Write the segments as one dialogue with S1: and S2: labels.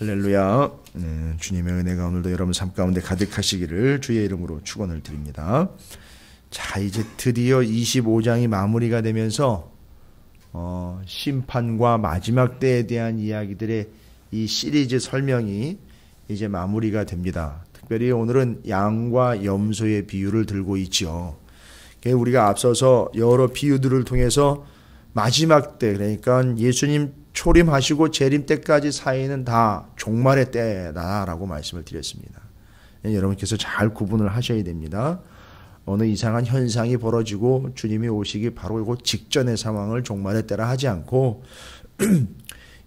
S1: 할렐루야. 주님의 은혜가 오늘도 여러분 삶 가운데 가득하시기를 주의 이름으로 축원을 드립니다. 자, 이제 드디어 25장이 마무리가 되면서 심판과 마지막 때에 대한 이야기들의 이 시리즈 설명이 이제 마무리가 됩니다. 특별히 오늘은 양과 염소의 비유를 들고 있죠. 우리가 앞서서 여러 비유들을 통해서 마지막 때, 그러니까 예수님 초림하시고 재림 때까지 사이는 다 종말의 때다라고 말씀을 드렸습니다. 여러분께서 잘 구분을 하셔야 됩니다. 어느 이상한 현상이 벌어지고 주님이 오시기 바로 그 직전의 상황을 종말의 때라 하지 않고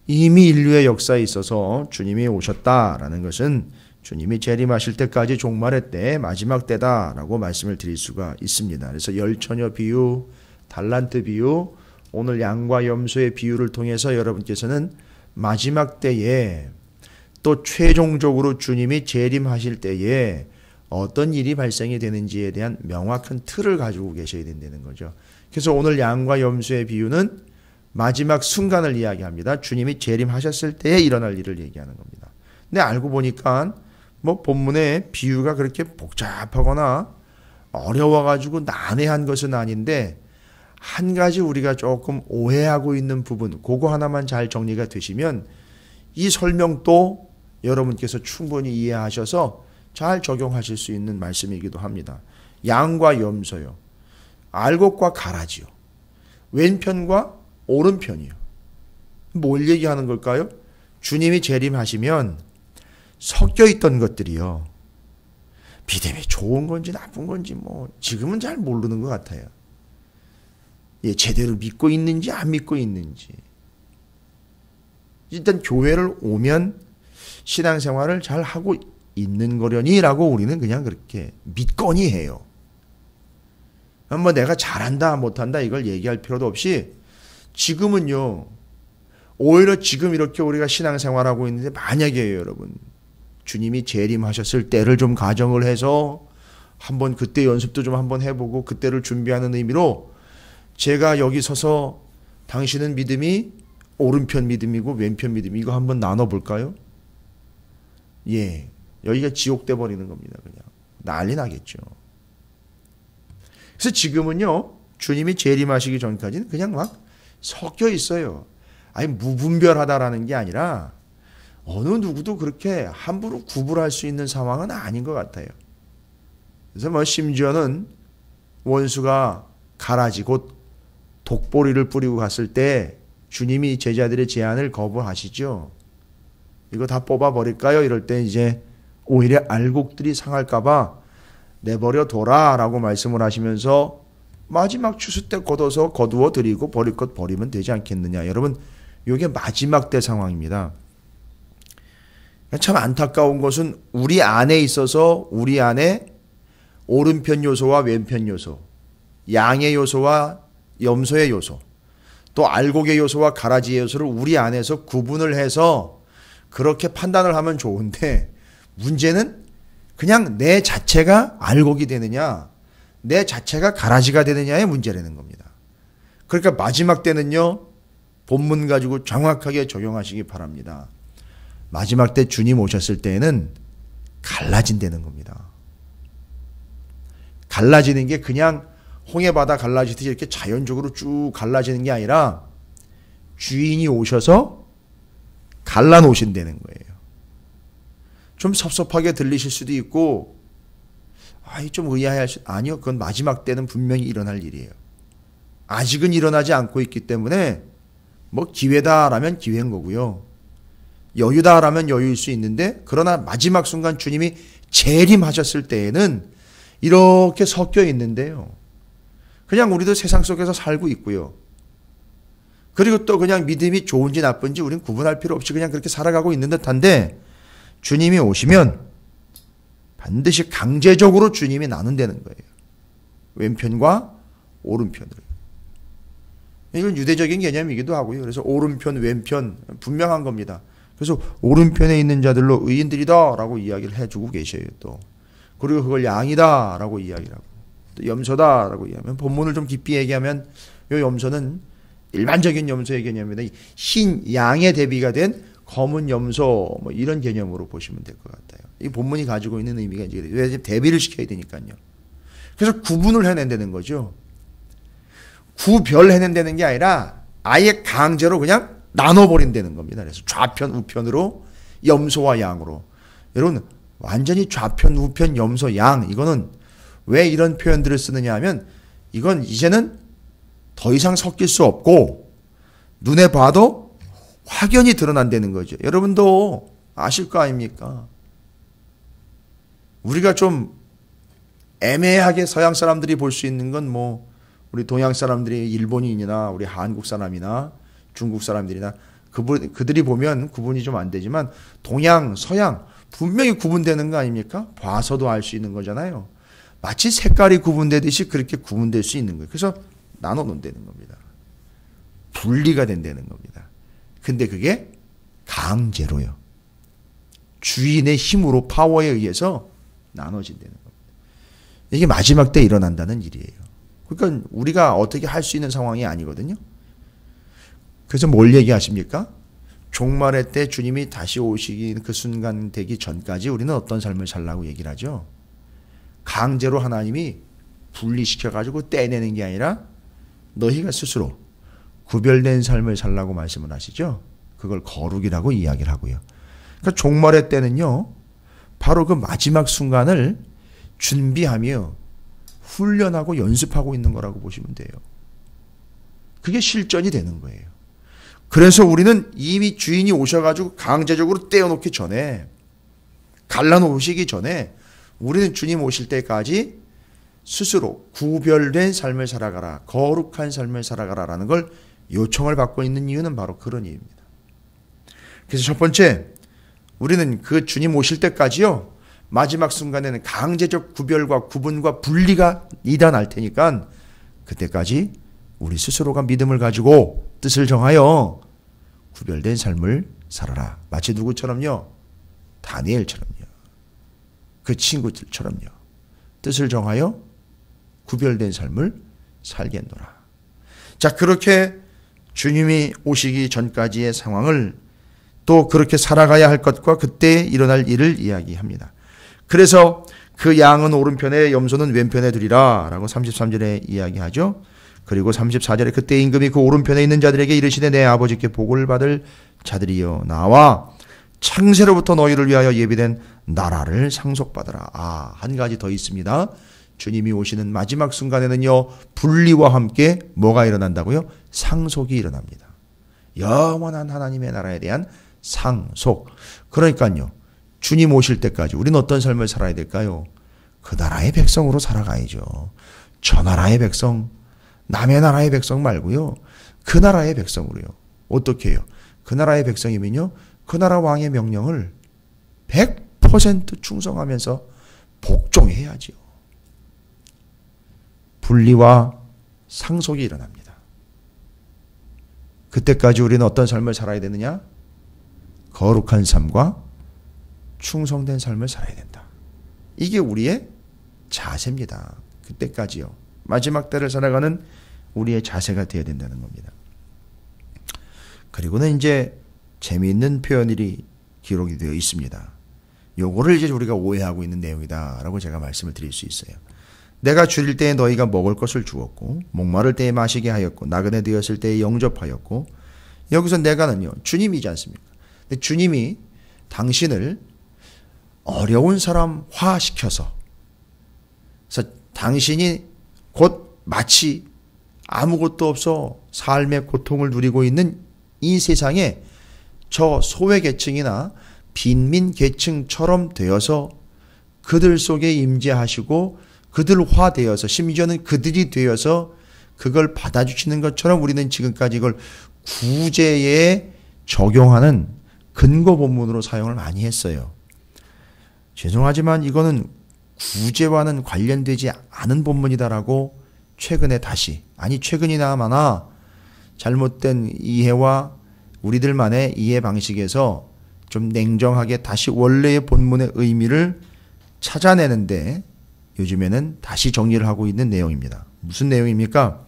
S1: 이미 인류의 역사에 있어서 주님이 오셨다라는 것은 주님이 재림하실 때까지 종말의 때, 마지막 때다라고 말씀을 드릴 수가 있습니다. 그래서 열처녀 비유, 달란트 비유, 오늘 양과 염소의 비유를 통해서 여러분께서는 마지막 때에 또 최종적으로 주님이 재림하실 때에 어떤 일이 발생이 되는지에 대한 명확한 틀을 가지고 계셔야 된다는 거죠. 그래서 오늘 양과 염소의 비유는 마지막 순간을 이야기합니다. 주님이 재림하셨을 때에 일어날 일을 얘기하는 겁니다. 근데 알고 보니까 본문의 비유가 그렇게 복잡하거나 어려워가지고 난해한 것은 아닌데 한 가지 우리가 조금 오해하고 있는 부분, 그거 하나만 잘 정리가 되시면 이 설명도 여러분께서 충분히 이해하셔서 잘 적용하실 수 있는 말씀이기도 합니다. 양과 염소요. 알곡과 가라지요. 왼편과 오른편이요. 뭘 얘기하는 걸까요? 주님이 재림하시면 섞여 있던 것들이요. 믿음이 좋은 건지 나쁜 건지 지금은 잘 모르는 것 같아요. 제대로 믿고 있는지 안 믿고 있는지. 일단 교회를 오면 신앙생활을 잘 하고 있는 거려니라고 우리는 그냥 그렇게 믿거니 해요. 내가 잘한다 못한다 이걸 얘기할 필요도 없이 지금은요. 오히려 지금 이렇게 우리가 신앙생활하고 있는데 만약에 여러분 주님이 재림하셨을 때를 좀 가정을 해서 한번 그때 연습도 좀 한번 해보고 그때를 준비하는 의미로 제가 여기 서서 당신은 믿음이 오른편 믿음이고 왼편 믿음 이거 한번 나눠볼까요? 여기가 지옥 돼버리는 겁니다. 그냥 난리 나겠죠. 그래서 지금은요 주님이 재림하시기 전까지는 그냥 막 섞여 있어요. 아니 무분별하다라는 게 아니라 어느 누구도 그렇게 함부로 구분할 수 있는 상황은 아닌 것 같아요. 그래서 심지어는 원수가 가라지 곧 독보리를 뿌리고 갔을 때 주님이 제자들의 제안을 거부하시죠. 이거 다 뽑아버릴까요? 이럴 때 이제 오히려 알곡들이 상할까봐 내버려 둬라라고 말씀을 하시면서 마지막 추수 때 걷어서 거두어 드리고 버릴 것 버리면 되지 않겠느냐. 여러분 이게 마지막 때 상황입니다. 참 안타까운 것은 우리 안에 있어서 우리 안에 오른편 요소와 왼편 요소, 양의 요소와 염소의 요소, 또 알곡의 요소와 가라지의 요소를 우리 안에서 구분을 해서 그렇게 판단을 하면 좋은데 문제는 그냥 내 자체가 알곡이 되느냐 내 자체가 가라지가 되느냐의 문제라는 겁니다. 그러니까 마지막 때는요 본문 가지고 정확하게 적용하시기 바랍니다. 마지막 때 주님 오셨을 때에는 갈라진다는 겁니다. 갈라지는 게 그냥 홍해바다 갈라지듯이 이렇게 자연적으로 쭉 갈라지는 게 아니라 주인이 오셔서 갈라놓으신다는 거예요. 좀 섭섭하게 들리실 수도 있고 좀 의아해할 수 아니요. 그건 마지막 때는 분명히 일어날 일이에요. 아직은 일어나지 않고 있기 때문에 기회다라면 기회인 거고요. 여유다라면 여유일 수 있는데 그러나 마지막 순간 주님이 재림하셨을 때에는 이렇게 섞여 있는데요. 그냥 우리도 세상 속에서 살고 있고요. 그리고 또 그냥 믿음이 좋은지 나쁜지 우리는 구분할 필요 없이 그냥 그렇게 살아가고 있는 듯한데 주님이 오시면 반드시 강제적으로 주님이 나눈다는 거예요. 왼편과 오른편으로. 이건 유대적인 개념이기도 하고요. 그래서 오른편, 왼편 분명한 겁니다. 그래서 오른편에 있는 자들로 의인들이다 라고 이야기를 해주고 계셔요. 또 그리고 그걸 양이다 라고 이야기를 하고 또 염소다 라고 이야기하면 본문을 좀 깊이 얘기하면 이 염소는 일반적인 염소의 개념입니다. 흰 양의 대비가 된 검은 염소 뭐 이런 개념으로 보시면 될 것 같아요. 이 본문이 가지고 있는 의미가 이제 왜 대비를 시켜야 되니까요. 그래서 구분을 해낸다는 거죠. 구별해낸다는 게 아니라 아예 강제로 그냥 나눠버린다는 겁니다. 그래서 좌편 우편으로 염소와 양으로. 여러분 완전히 좌편 우편 염소 양, 이거는 왜 이런 표현들을 쓰느냐 하면 이건 이제는 더 이상 섞일 수 없고 눈에 봐도 확연히 드러난다는 거죠. 여러분도 아실 거 아닙니까? 우리가 좀 애매하게 서양 사람들이 볼 수 있는 건 뭐 우리 동양 사람들이 일본인이나 우리 한국 사람이나 중국 사람들이나 그들이 보면 구분이 좀 안 되지만 동양, 서양 분명히 구분되는 거 아닙니까? 봐서도 알 수 있는 거잖아요. 마치 색깔이 구분되듯이 그렇게 구분될 수 있는 거예요. 그래서 나눠 놓는다는 겁니다. 분리가 된다는 겁니다. 근데 그게 강제로요. 주인의 힘으로, 파워에 의해서 나눠진다는 겁니다. 이게 마지막 때 일어난다는 일이에요. 그러니까 우리가 어떻게 할 수 있는 상황이 아니거든요. 그래서 뭘 얘기하십니까? 종말의 때 주님이 다시 오시기 그 순간 되기 전까지 우리는 어떤 삶을 살라고 얘기를 하죠. 강제로 하나님이 분리시켜가지고 떼내는 게 아니라 너희가 스스로 구별된 삶을 살라고 말씀을 하시죠. 그걸 거룩이라고 이야기를 하고요. 그러니까 종말의 때는요, 바로 그 마지막 순간을 준비하며 훈련하고 연습하고 있는 거라고 보시면 돼요. 그게 실전이 되는 거예요. 그래서 우리는 이미 주인이 오셔가지고 강제적으로 떼어놓기 전에, 갈라놓으시기 전에 우리는 주님 오실 때까지 스스로 구별된 삶을 살아가라, 거룩한 삶을 살아가라라는 걸 요청을 받고 있는 이유는 바로 그런 이유입니다. 그래서 첫 번째, 우리는 그 주님 오실 때까지요, 마지막 순간에는 강제적 구별과 구분과 분리가 일어날 테니까 그때까지 우리 스스로가 믿음을 가지고 뜻을 정하여 구별된 삶을 살아라. 마치 누구처럼요? 다니엘처럼요. 그 친구들처럼요. 뜻을 정하여 구별된 삶을 살겠노라. 자, 그렇게 주님이 오시기 전까지의 상황을 또 그렇게 살아가야 할 것과 그때 일어날 일을 이야기합니다. 그래서 그 양은 오른편에 염소는 왼편에 두리라 라고 33절에 이야기하죠. 그리고 34절에 그때 임금이 그 오른편에 있는 자들에게 이르시되 내 아버지께 복을 받을 자들이여 나와 창세로부터 너희를 위하여 예비된 나라를 상속받으라. 한 가지 더 있습니다. 주님이 오시는 마지막 순간에는요, 분리와 함께 뭐가 일어난다고요? 상속이 일어납니다. 영원한 하나님의 나라에 대한 상속. 그러니까요, 주님 오실 때까지 우리는 어떤 삶을 살아야 될까요? 그 나라의 백성으로 살아가야죠. 저 나라의 백성, 남의 나라의 백성 말고요. 그 나라의 백성으로요. 어떻게 해요? 그 나라의 백성이면요, 그 나라 왕의 명령을 100% 충성하면서 복종해야지요. 분리와 상속이 일어납니다. 그때까지 우리는 어떤 삶을 살아야 되느냐? 거룩한 삶과 충성된 삶을 살아야 된다. 이게 우리의 자세입니다. 그때까지요. 마지막 때를 살아가는 우리의 자세가 되어야 된다는 겁니다. 그리고는 이제 재미있는 표현들이 기록이 되어 있습니다. 요거를 이제 우리가 오해하고 있는 내용이다라고 제가 말씀을 드릴 수 있어요. 내가 줄일 때에 너희가 먹을 것을 주었고 목마를 때에 마시게 하였고 나그네 되었을 때에 영접하였고, 여기서 내가는요, 주님이지 않습니까? 근데 주님이 당신을 어려운 사람화시켜서, 그래서 당신이 곧 마치 아무것도 없어 삶의 고통을 누리고 있는 이 세상에 저 소외계층이나 빈민계층처럼 되어서 그들 속에 임재하시고 그들화되어서, 심지어는 그들이 되어서 그걸 받아주시는 것처럼 우리는 지금까지 이걸 구제에 적용하는 근거 본문으로 사용을 많이 했어요. 죄송하지만 이거는 구제와는 관련되지 않은 본문이다라고 최근에 다시, 아니 최근이나마나 잘못된 이해와 우리들만의 이해 방식에서 좀 냉정하게 다시 원래의 본문의 의미를 찾아내는데 요즘에는 다시 정리를 하고 있는 내용입니다. 무슨 내용입니까?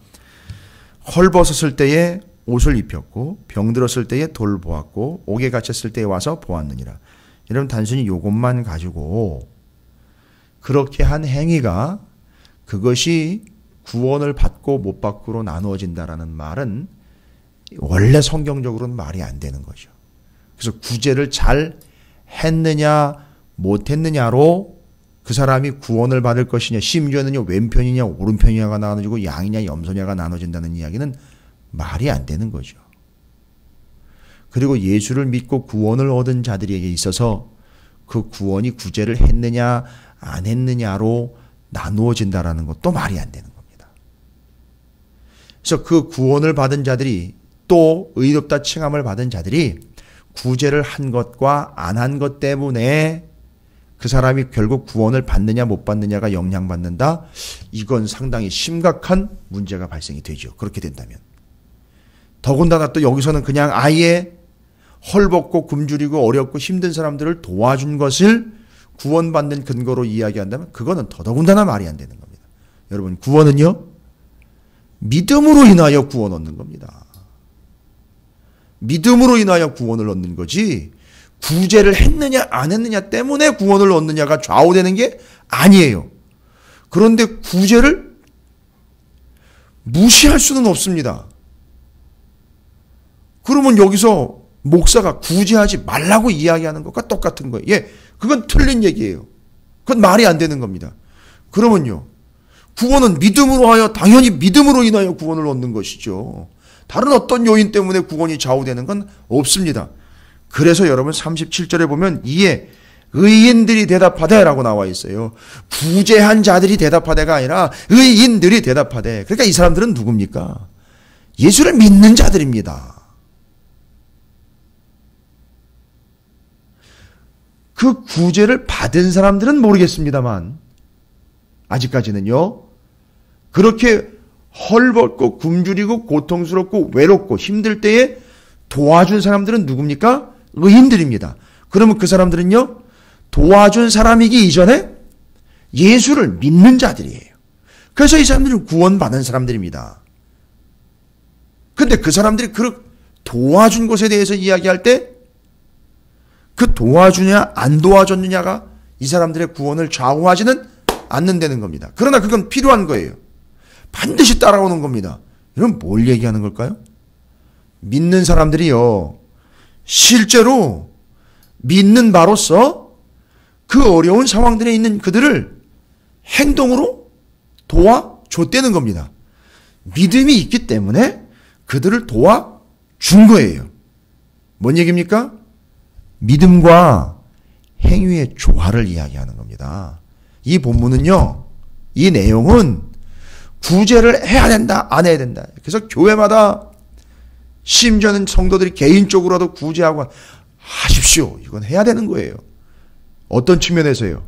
S1: 헐벗었을 때에 옷을 입혔고 병들었을 때에 돌보았고 옥에 갇혔을 때에 와서 보았느니라. 여러분 단순히 이것만 가지고 그렇게 한 행위가 그것이 구원을 받고 못 받고로 나누어진다라는 말은 원래 성경적으로는 말이 안 되는 거죠. 그래서 구제를 잘 했느냐 못했느냐로 그 사람이 구원을 받을 것이냐, 심지어는요 왼편이냐 오른편이냐가 나눠지고 양이냐 염소냐가 나눠진다는 이야기는 말이 안 되는 거죠. 그리고 예수를 믿고 구원을 얻은 자들에게 있어서 그 구원이 구제를 했느냐 안 했느냐로 나누어진다라는 것도 말이 안 되는 겁니다. 그래서 그 구원을 받은 자들이 또 의롭다 칭함을 받은 자들이 구제를 한 것과 안 한 것 때문에 그 사람이 결국 구원을 받느냐 못 받느냐가 영향받는다. 이건 상당히 심각한 문제가 발생이 되죠. 그렇게 된다면. 더군다나 또 여기서는 그냥 아예 헐벗고 굶주리고 어렵고 힘든 사람들을 도와준 것을 구원받는 근거로 이야기한다면 그거는 더더군다나 말이 안 되는 겁니다. 여러분 구원은요 믿음으로 인하여 구원 얻는 겁니다. 믿음으로 인하여 구원을 얻는 거지 구제를 했느냐 안 했느냐 때문에 구원을 얻느냐가 좌우되는 게 아니에요. 그런데 구제를 무시할 수는 없습니다. 그러면 여기서 목사가 구제하지 말라고 이야기하는 것과 똑같은 거예요. 예, 그건 틀린 얘기예요. 그건 말이 안 되는 겁니다. 그러면요, 구원은 믿음으로 하여 당연히 믿음으로 인하여 구원을 얻는 것이죠. 다른 어떤 요인 때문에 구원이 좌우되는 건 없습니다. 그래서 여러분 37절에 보면 이에 의인들이 대답하되 라고 나와 있어요. 구제한 자들이 대답하되가 아니라 의인들이 대답하되. 그러니까 이 사람들은 누굽니까? 예수를 믿는 자들입니다. 그 구제를 받은 사람들은 모르겠습니다만 아직까지는요. 그렇게 헐벗고 굶주리고 고통스럽고 외롭고 힘들 때에 도와준 사람들은 누굽니까? 의인들입니다. 그러면 그 사람들은요. 도와준 사람이기 이전에 예수를 믿는 자들이에요. 그래서 이 사람들은 구원받은 사람들입니다. 근데 그 사람들이 그 도와준 것에 대해서 이야기할 때 그 도와주냐 안 도와줬느냐가 이 사람들의 구원을 좌우하지는 않는다는 겁니다. 그러나 그건 필요한 거예요. 반드시 따라오는 겁니다. 이건 뭘 얘기하는 걸까요? 믿는 사람들이요. 실제로 믿는 바로서 그 어려운 상황들에 있는 그들을 행동으로 도와줬다는 겁니다. 믿음이 있기 때문에 그들을 도와준 거예요. 뭔 얘기입니까? 믿음과 행위의 조화를 이야기하는 겁니다. 이 본문은요. 이 내용은 구제를 해야 된다, 안 해야 된다. 그래서 교회마다 심지어는 성도들이 개인적으로도 구제하고 하십시오. 이건 해야 되는 거예요. 어떤 측면에서요?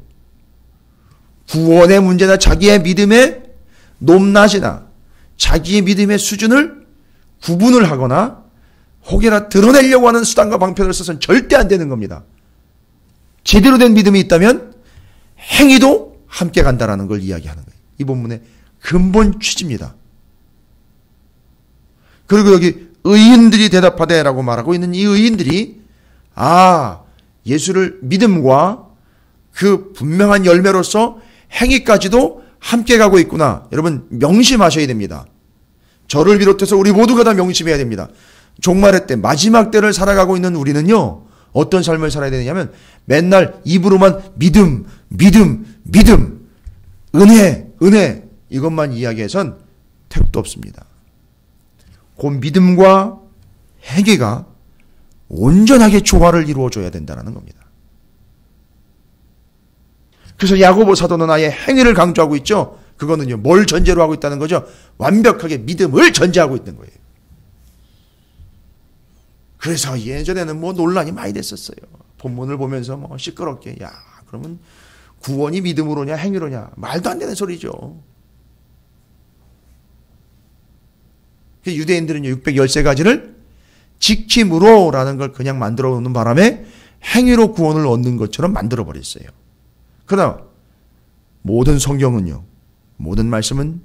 S1: 구원의 문제나 자기의 믿음의 높낮이나 자기의 믿음의 수준을 구분을 하거나 혹여나 드러내려고 하는 수단과 방편을 써서는 절대 안 되는 겁니다. 제대로 된 믿음이 있다면 행위도 함께 간다라는 걸 이야기하는 거예요. 이 본문의 근본 취지입니다. 그리고 여기 의인들이 대답하되라고 말하고 있는 이 의인들이 예수를 믿음과 그 분명한 열매로서 행위까지도 함께 가고 있구나. 여러분 명심하셔야 됩니다. 저를 비롯해서 우리 모두가 다 명심해야 됩니다. 종말의 때 마지막 때를 살아가고 있는 우리는요. 어떤 삶을 살아야 되느냐면 맨날 입으로만 믿음, 은혜 이것만 이야기해선 택도 없습니다. 그 믿음과 행위가 온전하게 조화를 이루어줘야 된다는 겁니다. 그래서 야고보 사도는 아예 행위를 강조하고 있죠. 그거는요. 뭘 전제로 하고 있다는 거죠? 완벽하게 믿음을 전제하고 있는 거예요. 그래서 예전에는 논란이 많이 됐었어요. 본문을 보면서 시끄럽게 그러면 구원이 믿음으로냐 행위로냐 말도 안 되는 소리죠. 유대인들은요 613가지를 지킴으로라는 걸 그냥 만들어 놓는 바람에 행위로 구원을 얻는 것처럼 만들어 버렸어요. 그러나 모든 성경은요, 모든 말씀은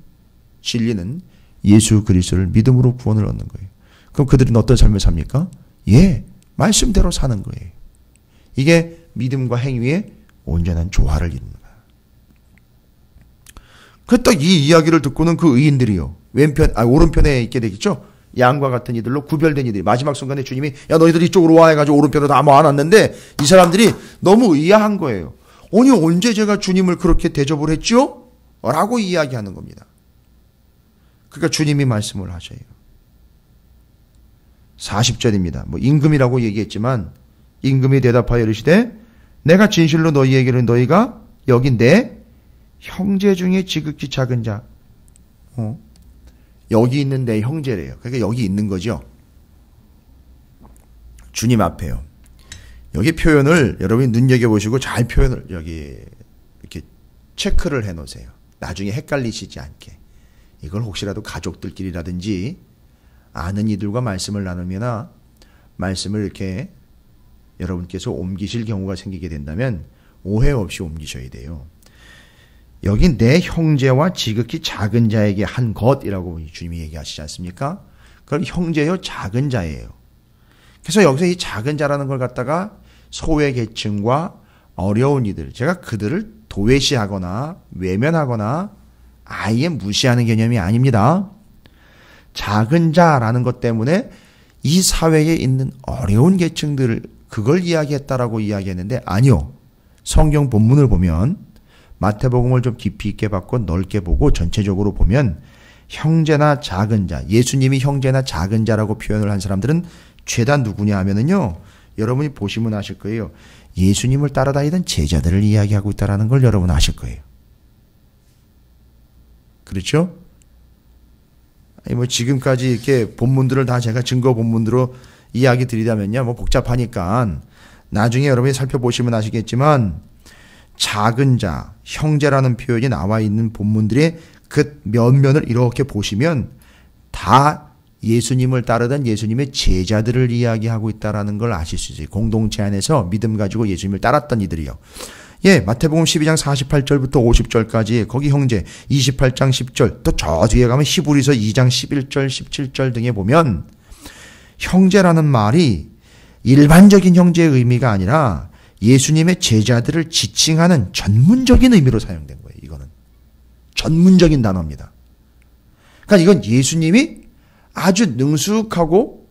S1: 진리는 예수 그리스도를 믿음으로 구원을 얻는 거예요. 그럼 그들은 어떤 삶을 삽니까? 예, 말씀대로 사는 거예요. 이게 믿음과 행위의 온전한 조화를 이룹니다. 그 딱 이 이야기를 듣고는 그 의인들이요. 오른편에 있게 되겠죠? 양과 같은 이들로 구별된 이들이 마지막 순간에 주님이 야 너희들 이쪽으로 와 해가지고 오른편으로 다 모아놨는데 이 사람들이 너무 의아한 거예요. 아니 언제 제가 주님을 그렇게 대접을 했죠? 라고 이야기하는 겁니다. 그러니까 주님이 말씀을 하셔요. 40절입니다. 뭐 임금이라고 얘기했지만 임금이 대답하여 이르시되 내가 진실로 너희에게는 너희가 여기 내 형제 중에 지극히 작은 자 여기 있는 내 형제래요. 그러니까 여기 있는 거죠. 주님 앞에요. 여기 표현을 여러분이 눈여겨보시고 잘 표현을 여기 이렇게 체크를 해놓으세요. 나중에 헷갈리시지 않게. 이걸 혹시라도 가족들끼리라든지 아는 이들과 말씀을 나누거나 말씀을 이렇게 여러분께서 옮기실 경우가 생기게 된다면 오해 없이 옮기셔야 돼요. 여기 내 형제와 지극히 작은 자에게 한 것이라고 주님이 얘기하시지 않습니까? 그럼 형제요 작은 자예요. 그래서 여기서 이 작은 자라는 걸 갖다가 소외 계층과 어려운 이들, 제가 그들을 도외시하거나 외면하거나 아예 무시하는 개념이 아닙니다. 작은 자라는 것 때문에 이 사회에 있는 어려운 계층들을 그걸 이야기했다라고 이야기했는데 아니요. 성경 본문을 보면 마태복음을 좀 깊이 있게 받고 넓게 보고 전체적으로 보면 형제나 작은 자, 예수님이 형제나 작은 자라고 표현을 한 사람들은 죄다 누구냐 하면은요. 여러분이 보시면 아실 거예요. 예수님을 따라다니던 제자들을 이야기하고 있다는 걸 여러분 아실 거예요. 그렇죠? 아니 뭐 지금까지 이렇게 본문들을 다 제가 증거 본문으로 이야기 드리자면요. 뭐 복잡하니까 나중에 여러분이 살펴보시면 아시겠지만 작은 자, 형제라는 표현이 나와 있는 본문들의 그 면면을 이렇게 보시면 다 예수님을 따르던 예수님의 제자들을 이야기하고 있다는 걸 아실 수 있어요. 공동체 안에서 믿음 가지고 예수님을 따랐던 이들이요. 예, 마태복음 12장 48절부터 50절까지 거기 형제 28장 10절 또 저 뒤에 가면 히브리서 2장 11절 17절 등에 보면 형제라는 말이 일반적인 형제의 의미가 아니라 예수님의 제자들을 지칭하는 전문적인 의미로 사용된 거예요. 이거는 전문적인 단어입니다. 그러니까 이건 예수님이 아주 능숙하고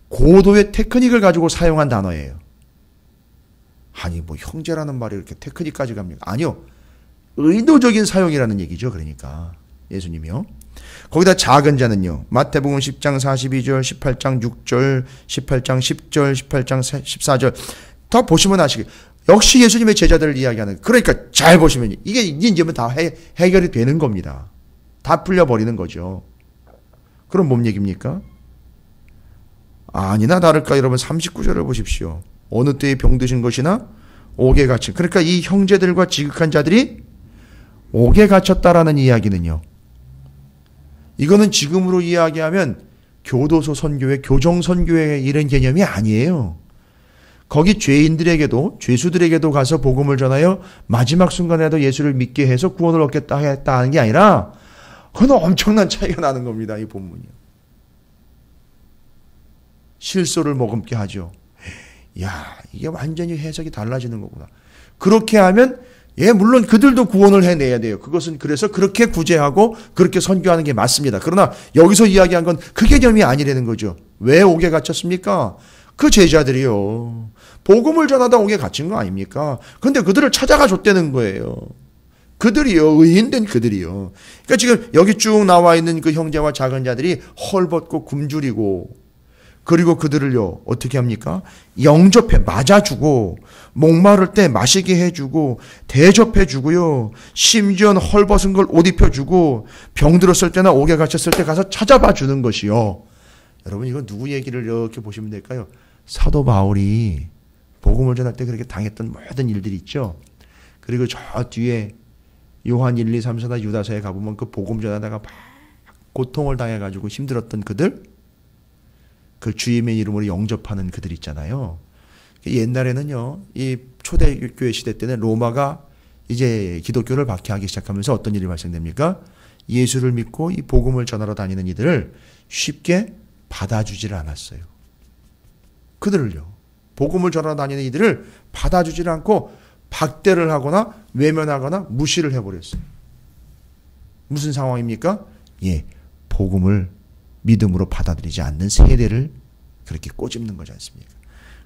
S1: 고도의 테크닉을 가지고 사용한 단어예요. 아니 뭐 형제라는 말이 이렇게 테크닉까지 갑니까? 아니요. 의도적인 사용이라는 얘기죠. 그러니까 예수님이요. 거기다 작은 자는요. 마태복음 10장 42절, 18장 6절, 18장 10절, 18장 14절 다 보시면 아시겠. 역시 예수님의 제자들을 이야기하는. 그러니까 잘 보시면 이게 이제 다 해결이 되는 겁니다. 다 풀려버리는 거죠. 그럼 뭔 얘기입니까? 아니나 다를까 여러분 39절을 보십시오. 어느 때에 병드신 것이나 옥에 갇힌. 그러니까 이 형제들과 지극한 자들이 옥에 갇혔다라는 이야기는요. 이거는 지금으로 이야기하면 교도소 선교회, 교정 선교회 이런 개념이 아니에요. 거기 죄인들에게도 죄수들에게도 가서 복음을 전하여 마지막 순간에도 예수를 믿게 해서 구원을 얻겠다 했다 하는 게 아니라 그건 엄청난 차이가 나는 겁니다. 이 본문이요. 실소를 머금게 하죠. 야, 이게 완전히 해석이 달라지는 거구나. 그렇게 하면 예, 물론 그들도 구원을 해내야 돼요. 그것은 그래서 그렇게 구제하고 그렇게 선교하는 게 맞습니다. 그러나 여기서 이야기한 건 그 개념이 아니라는 거죠. 왜 옥에 갇혔습니까? 그 제자들이요. 복음을 전하다 옥에 갇힌 거 아닙니까? 근데 그들을 찾아가 줬다는 거예요. 그들이요. 의인된 그들이요. 그러니까 지금 여기 쭉 나와 있는 그 형제와 작은 자들이 헐벗고 굶주리고 그리고 그들을요. 어떻게 합니까? 영접해 맞아주고 목마를 때 마시게 해주고 대접해주고요. 심지어 헐벗은 걸 옷 입혀주고 병들었을 때나 옥에 갇혔을 때 가서 찾아봐 주는 것이요. 여러분 이거 누구 얘기를 이렇게 보시면 될까요? 사도 바울이 복음을 전할 때 그렇게 당했던 모든 일들이 있죠. 그리고 저 뒤에 요한 1, 2, 3, 4, 유다서에 가보면 그 복음 전하다가 막 고통을 당해가지고 힘들었던 그들, 그 주님의 이름으로 영접하는 그들 있잖아요. 옛날에는요, 이 초대교회 시대 때는 로마가 이제 기독교를 박해하기 시작하면서 어떤 일이 발생됩니까? 예수를 믿고 이 복음을 전하러 다니는 이들을 쉽게 받아주질 않았어요. 그들을요. 복음을 전하러 다니는 이들을 받아주질 않고 박대를 하거나 외면하거나 무시를 해버렸어요. 무슨 상황입니까? 예, 복음을 믿음으로 받아들이지 않는 세대를 그렇게 꼬집는 거지 않습니까?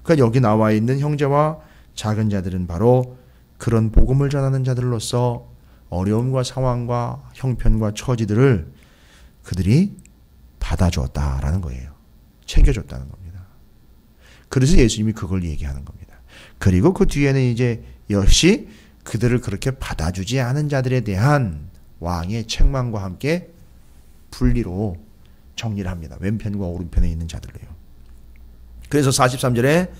S1: 그러니까 여기 나와 있는 형제와 작은 자들은 바로 그런 복음을 전하는 자들로서 어려움과 상황과 형편과 처지들을 그들이 받아주었다라는 거예요. 챙겨줬다는 겁니다. 그래서 예수님이 그걸 얘기하는 겁니다. 그리고 그 뒤에는 이제 역시 그들을 그렇게 받아주지 않은 자들에 대한 왕의 책망과 함께 분리로 정리를 합니다. 왼편과 오른편에 있는 자들로요. 그래서 43절에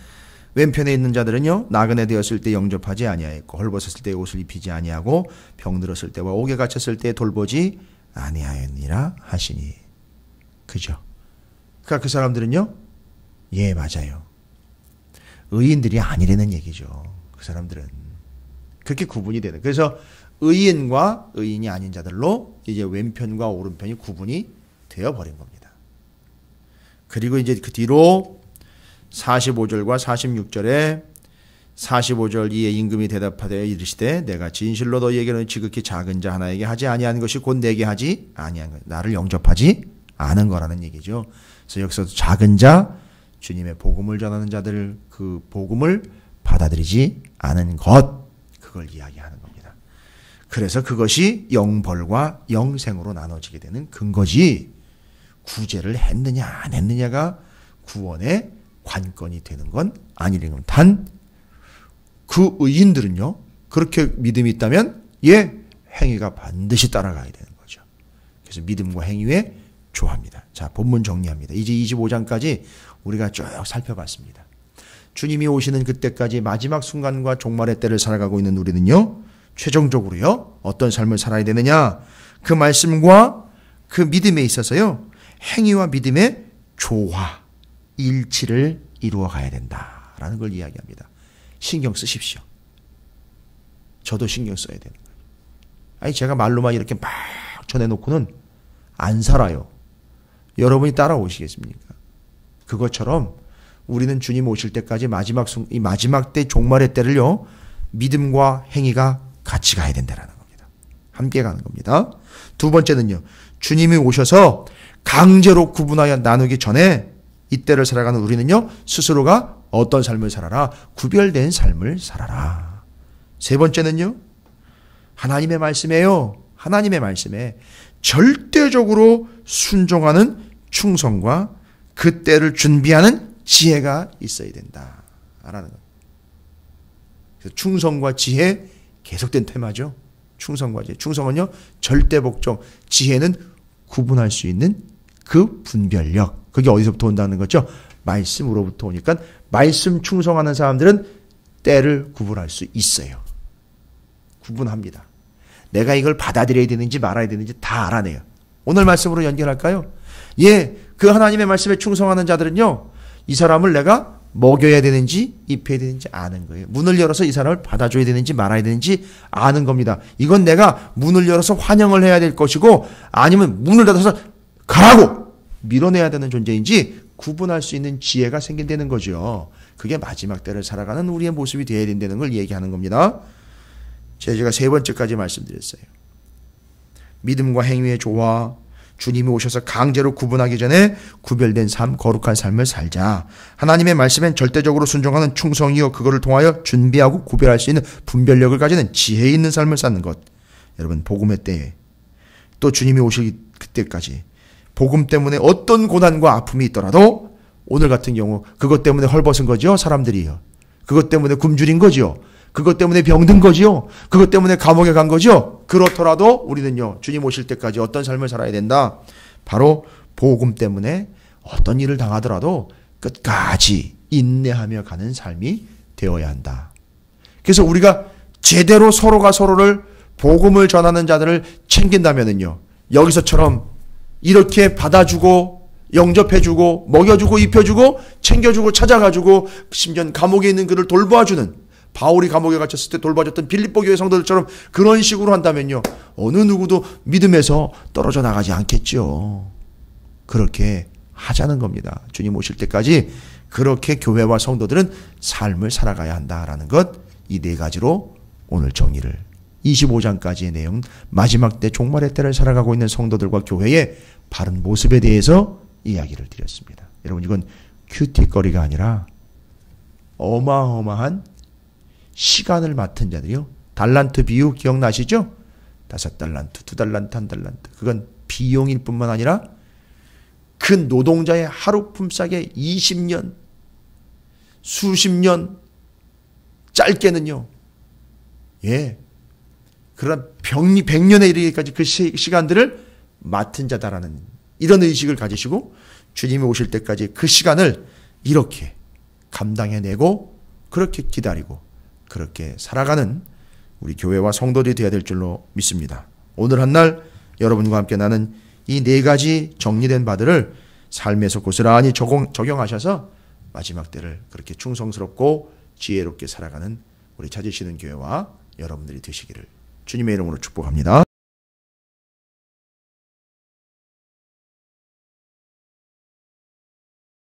S1: 왼편에 있는 자들은요, 나그네 되었을 때 영접하지 아니하였고 헐벗었을 때 옷을 입히지 아니하고 병들었을 때와 옥에 갇혔을 때 돌보지 아니하였니라 하시니. 그죠? 그러니까 그 사람들은요, 예, 맞아요. 의인들이 아니라는 얘기죠. 그 사람들은 그렇게 구분이 되는. 그래서 의인과 의인이 아닌 자들로 이제 왼편과 오른편이 구분이 되어버린 겁니다. 그리고 이제 그 뒤로 45절과 46절에 45절 이에 임금이 대답하되 이르시되 내가 진실로 너희에게는 지극히 작은 자 하나에게 하지 아니한 것이 곧 내게 하지 아니한 것, 나를 영접하지 않은 거라는 얘기죠. 그래서 여기서 작은 자, 주님의 복음을 전하는 자들, 그 복음을 받아들이지 않은 것, 그걸 이야기하는 겁니다. 그래서 그것이 영벌과 영생으로 나눠지게 되는 근거지, 구제를 했느냐 안 했느냐가 구원의 관건이 되는 건 아니라는. 단 그 의인들은요, 그렇게 믿음이 있다면 예, 행위가 반드시 따라가야 되는 거죠. 그래서 믿음과 행위의 조합입니다. 자, 본문 정리합니다. 이제 25장까지 우리가 쭉 살펴봤습니다. 주님이 오시는 그때까지 마지막 순간과 종말의 때를 살아가고 있는 우리는요, 최종적으로요, 어떤 삶을 살아야 되느냐, 그 말씀과 그 믿음에 있어서요, 행위와 믿음의 조화, 일치를 이루어 가야 된다라는 걸 이야기합니다. 신경 쓰십시오. 저도 신경 써야 되는 거예요. 아니, 제가 말로만 이렇게 막 전해놓고는 안 살아요. 여러분이 따라오시겠습니까? 그것처럼 우리는 주님 오실 때까지 이 마지막 때 종말의 때를요, 믿음과 행위가 같이 가야 된다는 겁니다. 함께 가는 겁니다. 두 번째는요, 주님이 오셔서 강제로 구분하여 나누기 전에 이때를 살아가는 우리는요, 스스로가 어떤 삶을 살아라? 구별된 삶을 살아라. 세 번째는요, 하나님의 말씀에요. 하나님의 말씀에 절대적으로 순종하는 충성과 그 때를 준비하는 지혜가 있어야 된다라는 것. 그래서 충성과 지혜, 계속된 테마죠. 충성과 지혜. 충성은요, 절대 복종, 지혜는 구분할 수 있는 그 분별력. 그게 어디서부터 온다는 거죠? 말씀으로부터 오니까 말씀 충성하는 사람들은 때를 구분할 수 있어요. 구분합니다. 내가 이걸 받아들여야 되는지 말아야 되는지 다 알아내요. 오늘 말씀으로 연결할까요? 예, 그 하나님의 말씀에 충성하는 자들은요, 이 사람을 내가 먹여야 되는지 입혀야 되는지 아는 거예요. 문을 열어서 이 사람을 받아줘야 되는지 말아야 되는지 아는 겁니다. 이건 내가 문을 열어서 환영을 해야 될 것이고, 아니면 문을 닫아서 가라고 밀어내야 되는 존재인지 구분할 수 있는 지혜가 생긴다는 거죠. 그게 마지막 때를 살아가는 우리의 모습이 되어야 된다는 걸 얘기하는 겁니다. 제가 세 번째까지 말씀드렸어요. 믿음과 행위의 조화, 주님이 오셔서 강제로 구분하기 전에 구별된 삶, 거룩한 삶을 살자. 하나님의 말씀엔 절대적으로 순종하는 충성이요, 그거를 통하여 준비하고 구별할 수 있는 분별력을 가지는 지혜 있는 삶을 사는 것. 여러분, 복음의 때에 또 주님이 오실 그때까지 복음 때문에 어떤 고난과 아픔이 있더라도, 오늘 같은 경우 그것 때문에 헐벗은 거죠, 사람들이요. 그것 때문에 굶주린 거죠. 그것 때문에 병든 거죠. 그것 때문에 감옥에 간 거죠. 그렇더라도 우리는요, 주님 오실 때까지 어떤 삶을 살아야 된다? 바로 복음 때문에 어떤 일을 당하더라도 끝까지 인내하며 가는 삶이 되어야 한다. 그래서 우리가 제대로 서로가 서로를 복음을 전하는 자들을 챙긴다면은요, 여기서처럼 이렇게 받아주고 영접해주고 먹여주고 입혀주고 챙겨주고 찾아가주고 심지어 감옥에 있는 그를 돌봐주는, 바울이 감옥에 갇혔을 때 돌봐줬던 빌립보 교회 성도들처럼 그런 식으로 한다면요, 어느 누구도 믿음에서 떨어져 나가지 않겠죠. 그렇게 하자는 겁니다. 주님 오실 때까지 그렇게 교회와 성도들은 삶을 살아가야 한다라는 것, 이 네 가지로 오늘 정리를 25장까지의 내용, 마지막 때 종말의 때를 살아가고 있는 성도들과 교회의 바른 모습에 대해서 이야기를 드렸습니다. 여러분, 이건 큐티거리가 아니라 어마어마한 시간을 맡은 자들이요. 달란트 비유 기억나시죠? 5달란트, 2달란트, 1달란트. 그건 비용일 뿐만 아니라 그 노동자의 하루 품삯의 20년, 수십 년, 짧게는요. 예. 그런 100년에 이르기까지 그 시간들을 맡은 자다라는 이런 의식을 가지시고 주님이 오실 때까지 그 시간을 이렇게 감당해내고 그렇게 기다리고 그렇게 살아가는 우리 교회와 성도들이 되어야 될 줄로 믿습니다. 오늘 한날 여러분과 함께 나는 이 네 가지 정리된 바들을 삶에서 고스란히 적용하셔서 마지막 때를 그렇게 충성스럽고 지혜롭게 살아가는 우리 찾으시는 교회와 여러분들이 되시기를 주님의 이름으로 축복합니다.